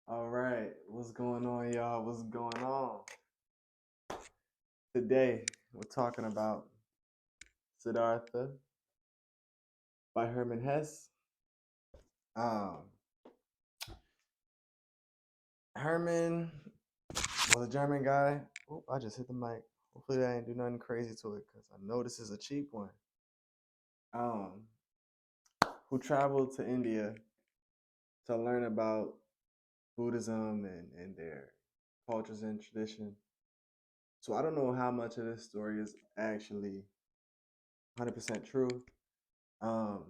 All right, what's going on, y'all? What's going on? Today, we're talking about Siddhartha by Hermann Hesse. Um, Hermann was a German guy. Oh, I just hit the mic. Hopefully, I didn't do nothing crazy to it because I know this is a cheap one. Um, who traveled to India to learn about Buddhism and their cultures and tradition. So I don't know how much of this story is actually 100% true. Um,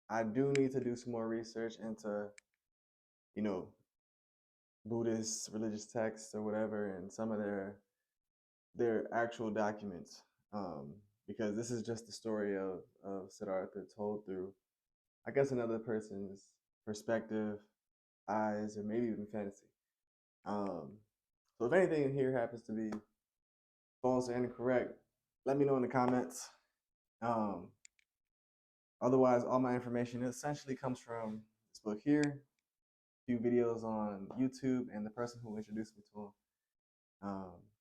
I do need to do some more research into, you know, Buddhist religious texts or whatever, and some of their actual documents, um, because this is just the story of Siddhartha told through, I guess, another person's perspective, eyes, or maybe even fantasy. Um, so if anything in here happens to be false or incorrect, let me know in the comments. Um, Otherwise, all my information essentially comes from this book here, few videos on YouTube, and the person who introduced me to him.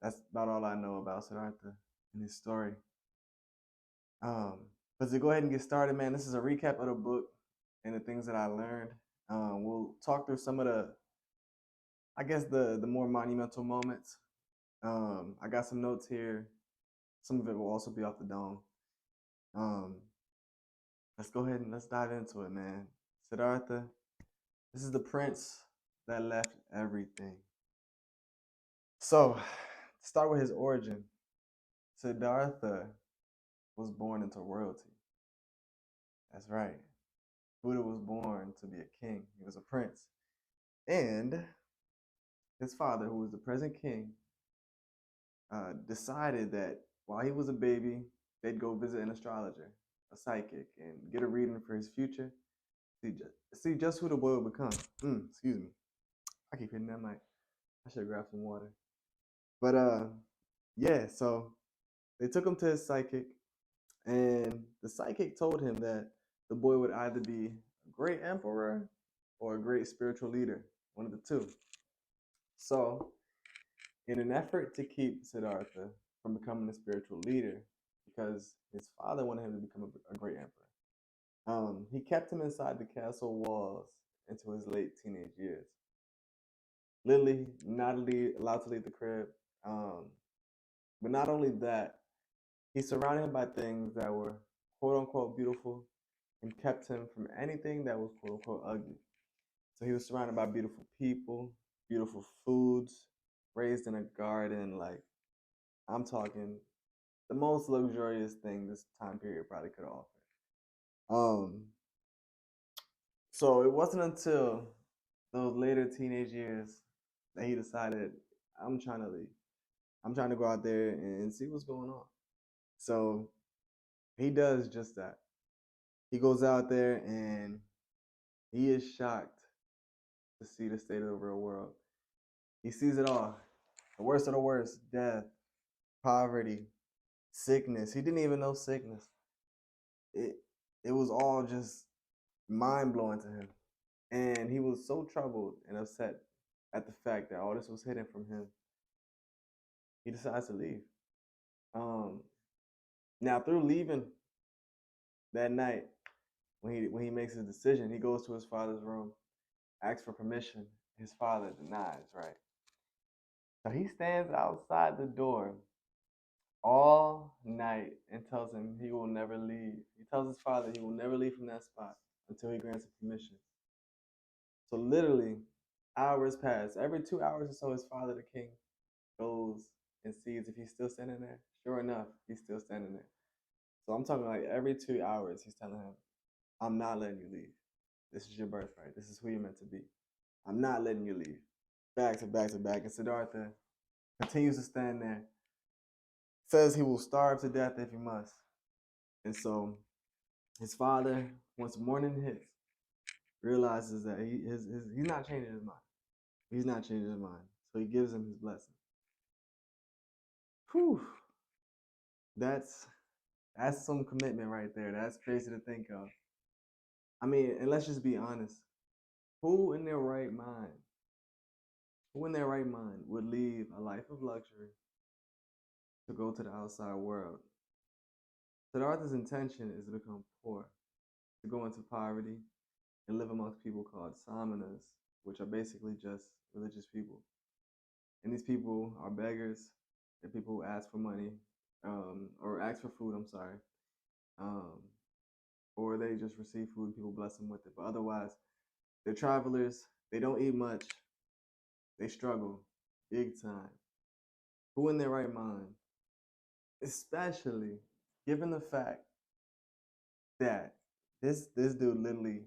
That's about all I know about Siddhartha and his story. Um, but to go ahead and get started, man, this is a recap of the book and the things that I learned. We'll talk through some of I guess, the more monumental moments. I got some notes here. Some of it will also be off the dome. Um, let's go ahead and let's dive into it, man. Siddhartha, this is the prince that left everything. So, to start with his origin, Siddhartha was born into royalty. That's right. Buddha was born to be a king. He was a prince. And his father, who was the present king, decided that while he was a baby, they'd go visit an astrologer, a psychic, and get a reading for his future. See just who the boy would become. Excuse me. I keep hitting that mic. I should grab some water. But yeah, so they took him to his psychic, and the psychic told him that the boy would either be a great emperor or a great spiritual leader, one of the two. So, in an effort to keep Siddhartha from becoming a spiritual leader, because his father wanted him to become a great emperor, he kept him inside the castle walls until his late teenage years. Literally not allowed to leave the crib. Um, but not only that, he surrounded him by things that were quote unquote beautiful and kept him from anything that was quote unquote ugly. So he was surrounded by beautiful people, beautiful foods, raised in a garden. Like, I'm talking the most luxurious thing this time period probably could offer. Um, so it wasn't until those later teenage years that he decided, I'm trying to leave. I'm trying to go out there and see what's going on. So he does just that. He goes out there and he is shocked to see the state of the real world. He sees it all. The worst of the worst, death, poverty, sickness. He didn't even know sickness. It it was all just mind blowing to him. And he was so troubled and upset at the fact that all this was hidden from him. He decides to leave. Um, Now through leaving that night, when he makes his decision, he goes to his father's room, asks for permission. His father denies, right? So he stands outside the door all night and tells him he will never leave. He tells his father he will never leave from that spot until he grants him permission. So literally, hours pass. Every 2 hours or so, his father, the king, goes and sees if he's still standing there. Sure enough, he's still standing there. So I'm talking like every 2 hours, he's telling him, I'm not letting you leave. This is your birthright. This is who you're meant to be. I'm not letting you leave. Back to back to back. And Siddhartha continues to stand there, says he will starve to death if he must. And so his father, once morning hits, realizes that he's not changing his mind. He's not changing his mind. So he gives him his blessing. Whew. That's that's some commitment right there. That's crazy to think of. I mean, and let's just be honest. Who in their right mind who in their right mind would leave a life of luxury to go to the outside world? Siddhartha's intention is to become poor, to go into poverty and live amongst people called samanas, which are basically just religious people. And these people are beggars. They're people who ask for money, or ask for food, I'm sorry. Um, or they just receive food and people bless them with it. But otherwise, they're travelers. They don't eat much. They struggle big time. Who in their right mind, especially given the fact that this dude literally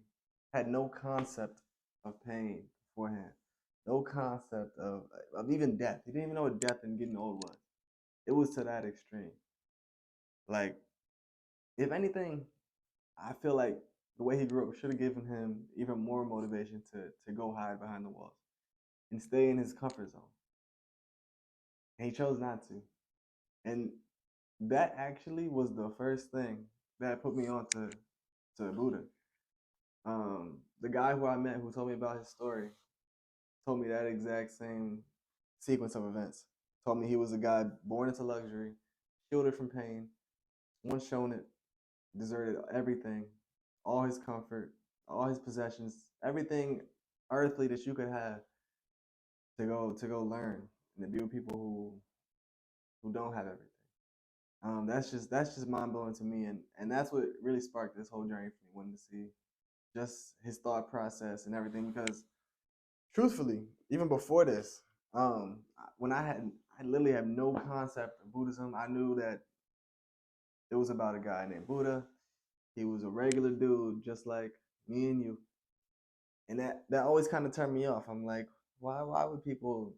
had no concept of pain beforehand, no concept of even death. He didn't even know what death and getting old was. It was to that extreme. Like, if anything, I feel like the way he grew up should have given him even more motivation to go hide behind the walls and stay in his comfort zone. And he chose not to. And that actually was the first thing that put me on to Buddha. The guy who I met who told me about his story told me that exact same sequence of events. Told me he was a guy born into luxury, shielded from pain, once shown it, deserted everything, all his comfort, all his possessions, everything earthly that you could have to go learn and to be with people who don't have everything. That's just mind blowing to me, and that's what really sparked this whole journey for me, wanting to see just his thought process and everything. Because truthfully, even before this, when I literally had no concept of Buddhism. I knew that it was about a guy named Buddha. He was a regular dude, just like me and you, and that always kind of turned me off. I'm like, why would people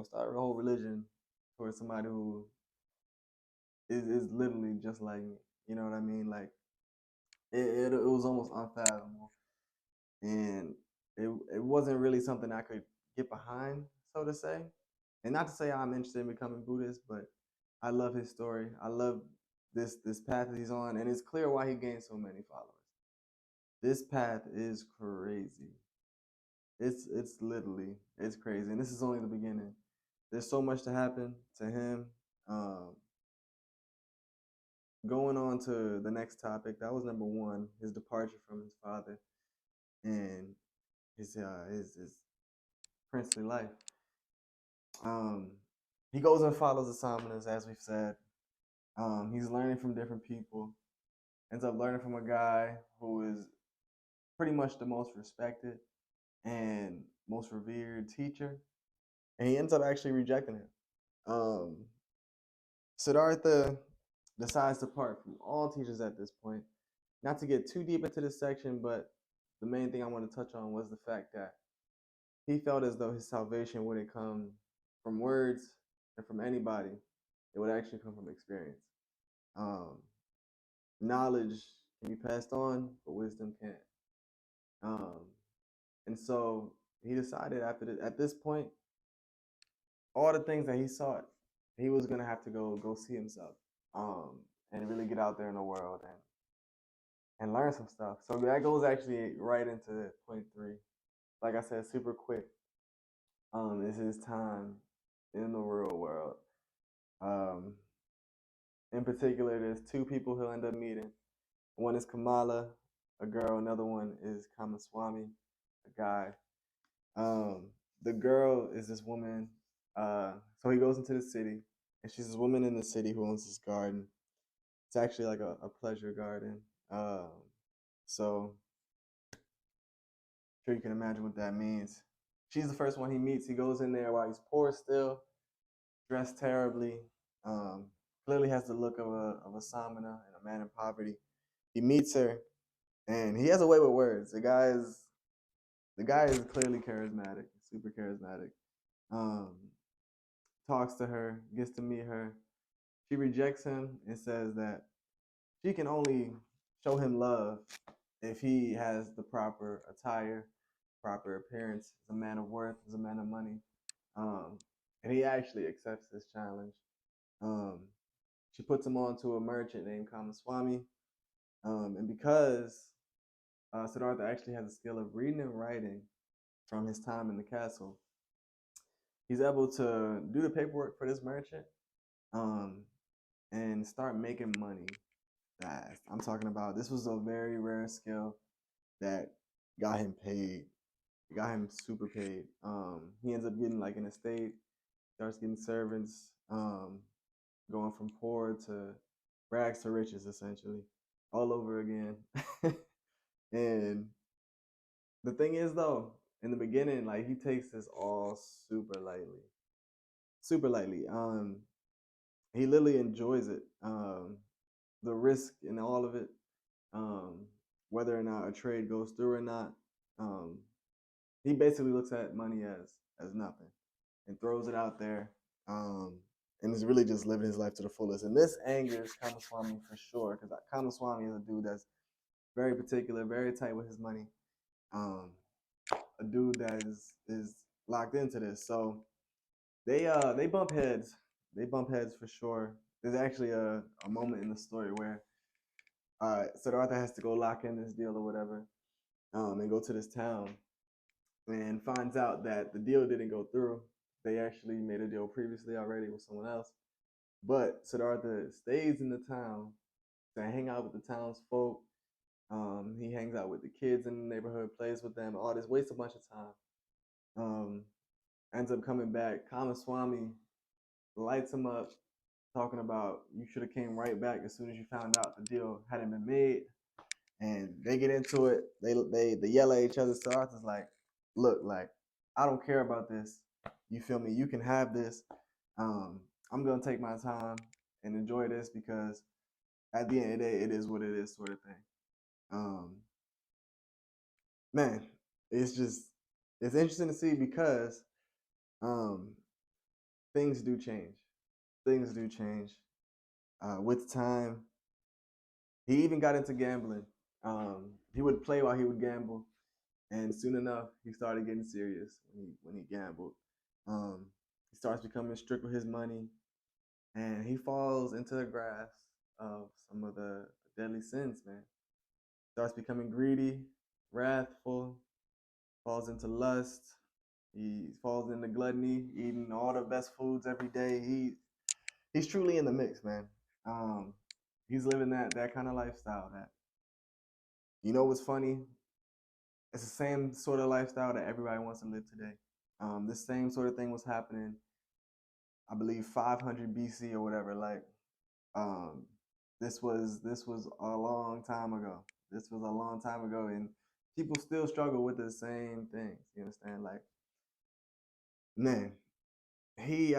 start a whole religion for somebody who is literally just like me? You know what I mean? Like it was almost unfathomable, and it wasn't really something I could get behind, so to say. And not to say I'm interested in becoming Buddhist, but I love his story. I love this path that he's on, and it's clear why he gained so many followers. This path is crazy. It's literally it's crazy, and this is only the beginning. There's so much to happen to him. Um, Going on to the next topic, that was number one: his departure from his father and his princely life. Um, he goes and follows the samanas, as we've said. He's learning from different people. Ends up learning from a guy who is pretty much the most respected and most revered teacher, and he ends up actually rejecting him. Um, Siddhartha decides to part from all teachers at this point. Not to get too deep into this section, but the main thing I want to touch on was the fact that he felt as though his salvation wouldn't come from words and from anybody. It would actually come from experience. Um, Knowledge can be passed on, but wisdom can't. Um, and so he decided at this point, all the things that he sought, he was gonna have to go see himself, um, and really get out there in the world and learn some stuff. So that goes actually right into point three. Like I said, super quick. Is his time in the real world. Um, in particular, there's two people he'll end up meeting. One is Kamala, a girl. Another one is Kamaswami, a guy. Um, the girl is this woman. So he goes into the city, and she's this woman in the city who owns this garden. It's actually like a pleasure garden. So sure you can imagine what that means. She's the first one he meets. He goes in there while he's poor still, dressed terribly. Um, Clearly has the look of a samana and a man in poverty. He meets her, and he has a way with words. The guy is clearly charismatic, super charismatic. Um, Talks to her, gets to meet her. She rejects him and says that she can only show him love if he has the proper attire, proper appearance, is a man of worth, is a man of money. Um, and he actually accepts this challenge. Um, she puts him on to a merchant named Kamaswami. And because Siddhartha actually has a skill of reading and writing from his time in the castle, he's able to do the paperwork for this merchant, um, and start making money fast. I'm talking about this was a very rare skill that got him paid. It got him super paid. He ends up getting like an estate, starts getting servants, going from poor to rags to riches essentially, all over again. And the thing is though, in the beginning, like he takes this all super lightly. Super lightly. He literally enjoys it. The risk in all of it, um, whether or not a trade goes through or not. Um, he basically looks at money as nothing and throws it out there, and is really just living his life to the fullest. And this angers Kamaswamy for sure, because Kamaswamy is a dude that's very particular, very tight with his money, a dude that is locked into this. So they bump heads. They bump heads for sure. There's actually a moment in the story where Siddhartha has to go lock in this deal or whatever, and go to this town and finds out that the deal didn't go through. They actually made a deal previously already with someone else. But Siddhartha stays in the town to hang out with the townsfolk. He hangs out with the kids in the neighborhood, plays with them, all this, wastes a bunch of time. Ends up coming back. Kamaswamy lights him up, talking about you should have came right back as soon as you found out the deal hadn't been made. And they get into it. They yell at each other. So Arthur's like, look, like, I don't care about this. You feel me? You can have this. I'm gonna take my time and enjoy this because at the end of the day, it is what it is, sort of thing. Man, it's interesting to see because things do change. Things do change with time. He even got into gambling. He would play while he would gamble, and soon enough, he started getting serious when he gambled. He starts becoming strict with his money, and he falls into the grasp of some of the deadly sins, man. Starts becoming greedy, wrathful, falls into lust. He falls into gluttony, eating all the best foods every day. He's truly in the mix, man. He's living that kind of lifestyle. That you know what's funny? It's the same sort of lifestyle that everybody wants to live today. This same sort of thing was happening, I believe, 500 BC or whatever. Like, um, this was a long time ago. This was a long time ago, and people still struggle with the same things. You understand? Like, man, he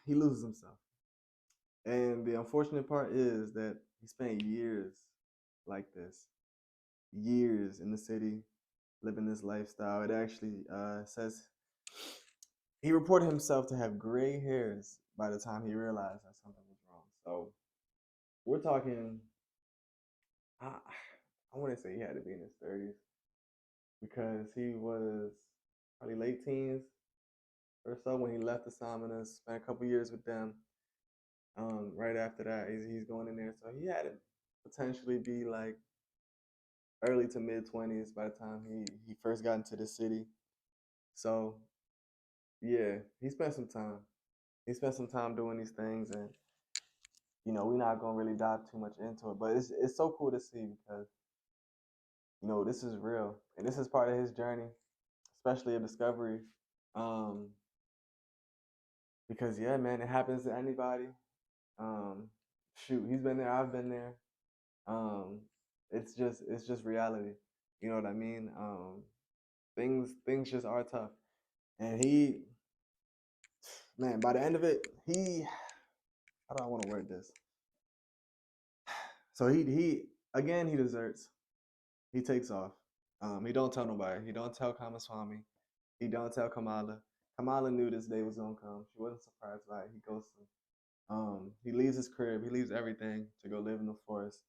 loses himself, and the unfortunate part is that he spent years like this, years in the city, living this lifestyle. It actually says he reported himself to have gray hairs by the time he realized that something was wrong. So we're talking, I want to say he had to be in his 30s because he was probably late teens or so when he left the Samanas, spent a couple years with them. Right after that, he's going in there. So he had to potentially be like early to mid 20s by the time he first got into the city. So yeah, he spent some time. He spent some time doing these things, and we're not gonna really dive too much into it. But it's so cool to see because this is real, and this is part of his journey, especially a discovery. Um, because yeah, man, it happens to anybody. Um, Shoot, he's been there, I've been there. Um, it's just reality. You know what I mean? Things just are tough, and man, by the end of it, how do I want to word this? So he again he deserts. He takes off. He don't tell nobody. He don't tell Kamaswamy. He don't tell Kamala. Kamala knew this day was gonna come. She wasn't surprised by it. He goes to he leaves his crib. He leaves everything to go live in the forest.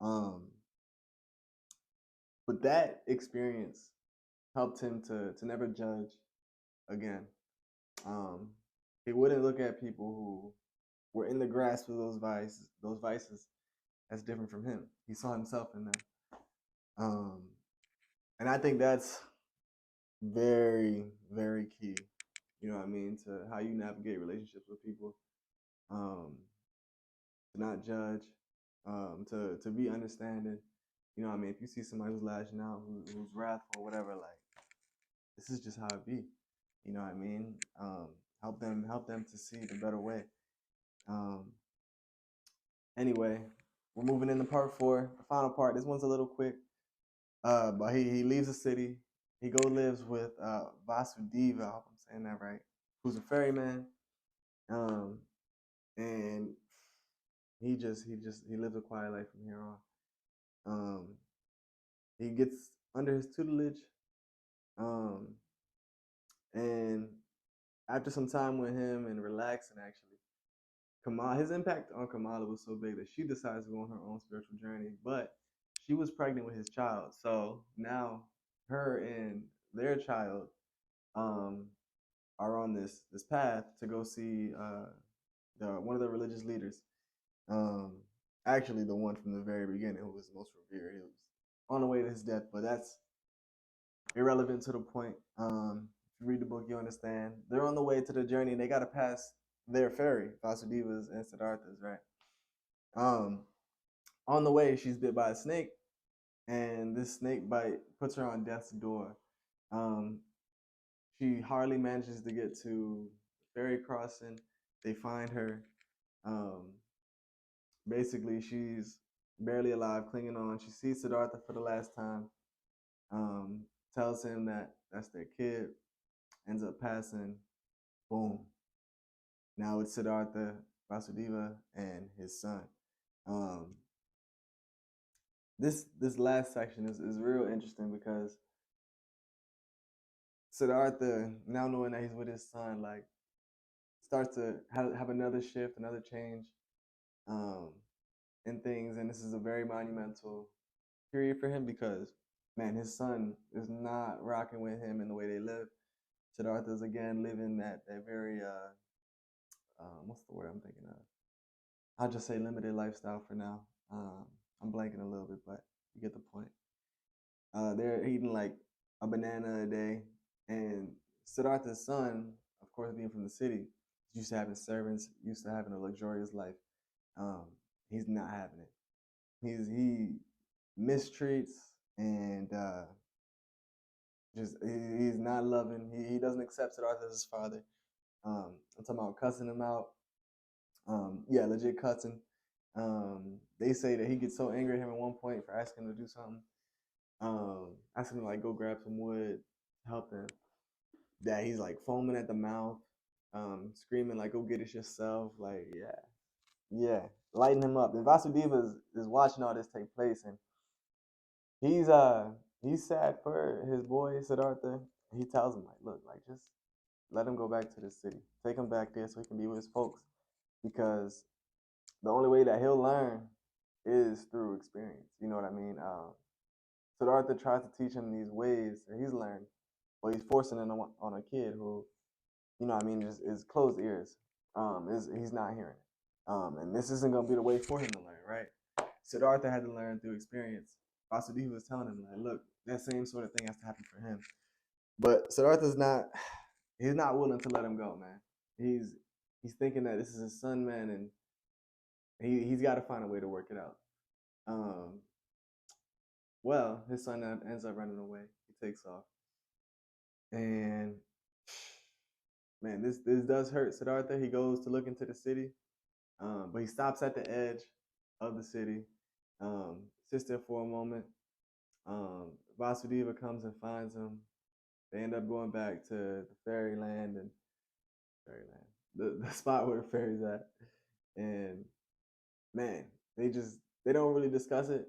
Um, but that experience helped him to never judge again. Um, he wouldn't look at people who were in the grasp of those vices as different from him. He saw himself in them. And I think that's very, very key. You know what I mean? To how you navigate relationships with people, um, to not judge, to be understanding. You know what I mean? If you see somebody who's lashing out, who's wrathful, or whatever, like this is just how it be. You know what I mean? Help them to see the better way. Um, anyway, we're moving into part four, the final part. This one's a little quick. But he leaves the city. He lives with Vasudeva. I hope I'm saying that right. Who's a ferryman. Um, and he lives a quiet life from here on. Um, he gets under his tutelage. Um, and after some time with him and relaxing, actually, his impact on Kamala was so big that she decides to go on her own spiritual journey. But she was pregnant with his child, so now her and their child um, are on this path to go see one of the religious leaders. Um, actually, the one from the very beginning who was most revered. He was on the way to his death, but that's irrelevant to the point. If you read the book, you understand. They're on the way to the journey, and they got to pass their ferry, Vasudeva's and Siddhartha's, right? Um, on the way, she's bit by a snake, and this snake bite puts her on death's door. Um, she hardly manages to get to the ferry crossing. They find her. Um, basically, she's barely alive, clinging on. She sees Siddhartha for the last time. Tells him that that's their kid. Ends up passing. Boom. Now it's Siddhartha, Vasudeva, and his son. Um, this last section is real interesting because Siddhartha, now knowing that he's with his son, like starts to have another shift, another change um, in things, and this is a very monumental period for him because, man, his son is not rocking with him in the way they live. Siddhartha's again living that very what's the word I'm thinking of? I'll just say limited lifestyle for now. I'm blanking a little bit, but you get the point. They're eating like a banana a day, and Siddhartha's son, of course, being from the city, used to having servants, used to having a luxurious life. Um, he's not having it. He mistreats and he's not loving. He doesn't accept Siddhartha as his father. I'm talking about cussing him out. Yeah, legit cussing. They say that he gets so angry at him at one point for asking him to do something. Asking him to like go grab some wood, help him. That he's like foaming at the mouth, screaming like "Go get it yourself!" Like yeah, lighting him up. And Vasudeva is watching all this take place, and he's he's sad for his boy Siddhartha. He tells him like, look, like just let him go back to the city, take him back there so he can be with his folks, because the only way that he'll learn is through experience. You know what I mean? Siddhartha tries to teach him these ways that he's learned, but he's forcing it on a kid who, you know what I mean, is closed ears. He's not hearing it. And this isn't gonna be the way for him to learn, right? Siddhartha had to learn through experience. Vasudeva was telling him, like, look, that same sort of thing has to happen for him. But Siddhartha's not he's not willing to let him go, man. He's thinking that this is his son, man, and he's got to find a way to work it out. Um, well, his son ends up running away. He takes off, and man, this does hurt Siddhartha. He goes to look into the city, but he stops at the edge of the city, sits there for a moment. Vasudeva comes and finds him. They end up going back to the fairyland and the spot where the fairy's at, and man, they don't really discuss it,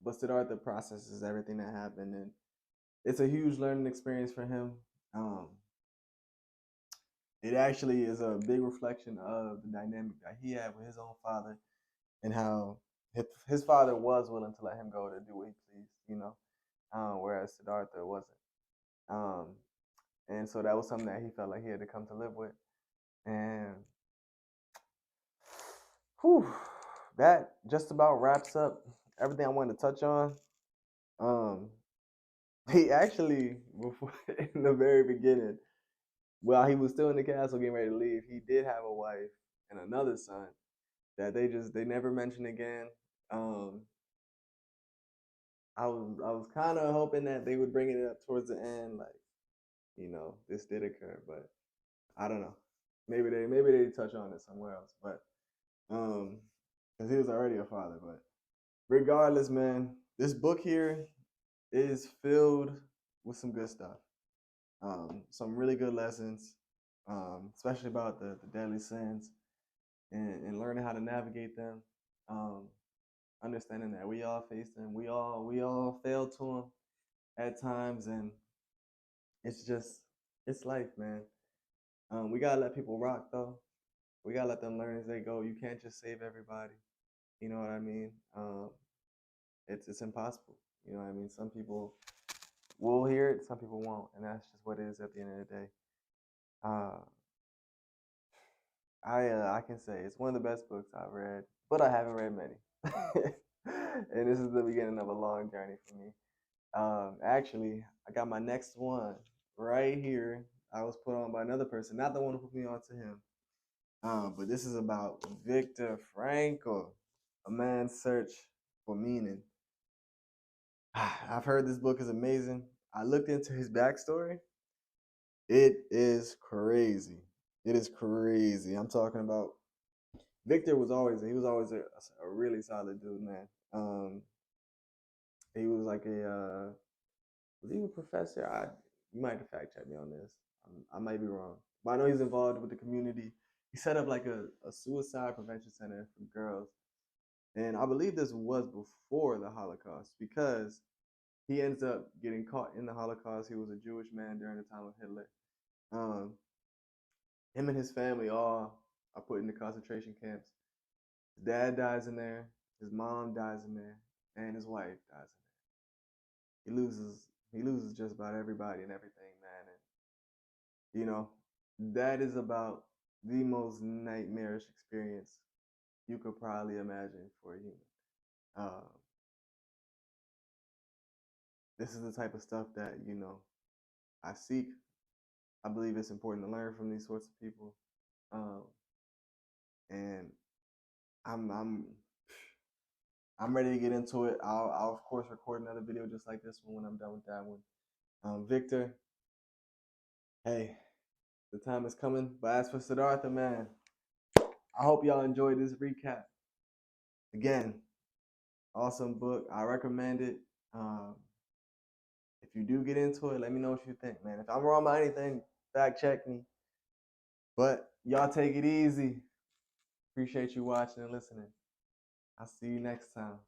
but Siddhartha processes everything that happened, and it's a huge learning experience for him. Um, it actually is a big reflection of the dynamic that he had with his own father, and how his father was willing to let him go to do what he pleased, you know, whereas Siddhartha wasn't. Um, and so that was something that he felt like he had to come to live with, and whew, that just about wraps up everything I wanted to touch on. Um, he actually, before in the very beginning, while he was still in the castle getting ready to leave, he did have a wife and another son that they never mentioned again. Um, I was kind of hoping that they would bring it up towards the end, like this did occur, but I don't know. Maybe they touch on it somewhere else, but um, because he was already a father. But regardless, man, this book here is filled with some good stuff. Some really good lessons, especially about the deadly sins and learning how to navigate them. Um, Understanding that we all face them, we all fail to them at times, and it's just it's life, man. We gotta let people rock though. We gotta let them learn as they go. You can't just save everybody. You know what I mean? It's impossible. You know what I mean? Some people will hear it, some people won't, and that's just what it is at the end of the day. Uh, I can say it's one of the best books I've read, but I haven't read many, and this is the beginning of a long journey for me. Actually, I got my next one right here. I was put on by another person, not the one who put me on to him. But this is about Viktor Frankl, A Man's Search for Meaning. I've heard this book is amazing. I looked into his backstory. It is crazy. It is crazy. I'm talking about Victor he was always a really solid dude, man. He was like was he a professor? You might have fact check me on this. I might be wrong, but I know he's involved with the community. He set up like a suicide prevention center for girls, and I believe this was before the Holocaust because he ends up getting caught in the Holocaust. He was a Jewish man during the time of Hitler. Um, him and his family all are put into concentration camps. His dad dies in there, his mom dies in there, and his wife dies in there. He loses just about everybody and everything, man. And that is about the most nightmarish experience you could probably imagine for a human. Um, this is the type of stuff that I seek. I believe it's important to learn from these sorts of people, um, and I'm I'm ready to get into it. I'll of course record another video just like this one when I'm done with that one. Victor, hey, the time is coming. But as for Siddhartha, man, I hope y'all enjoyed this recap. Again, awesome book. I recommend it. Um, if you do get into it, let me know what you think, man. If I'm wrong about anything, fact check me. But y'all take it easy. Appreciate you watching and listening. I'll see you next time.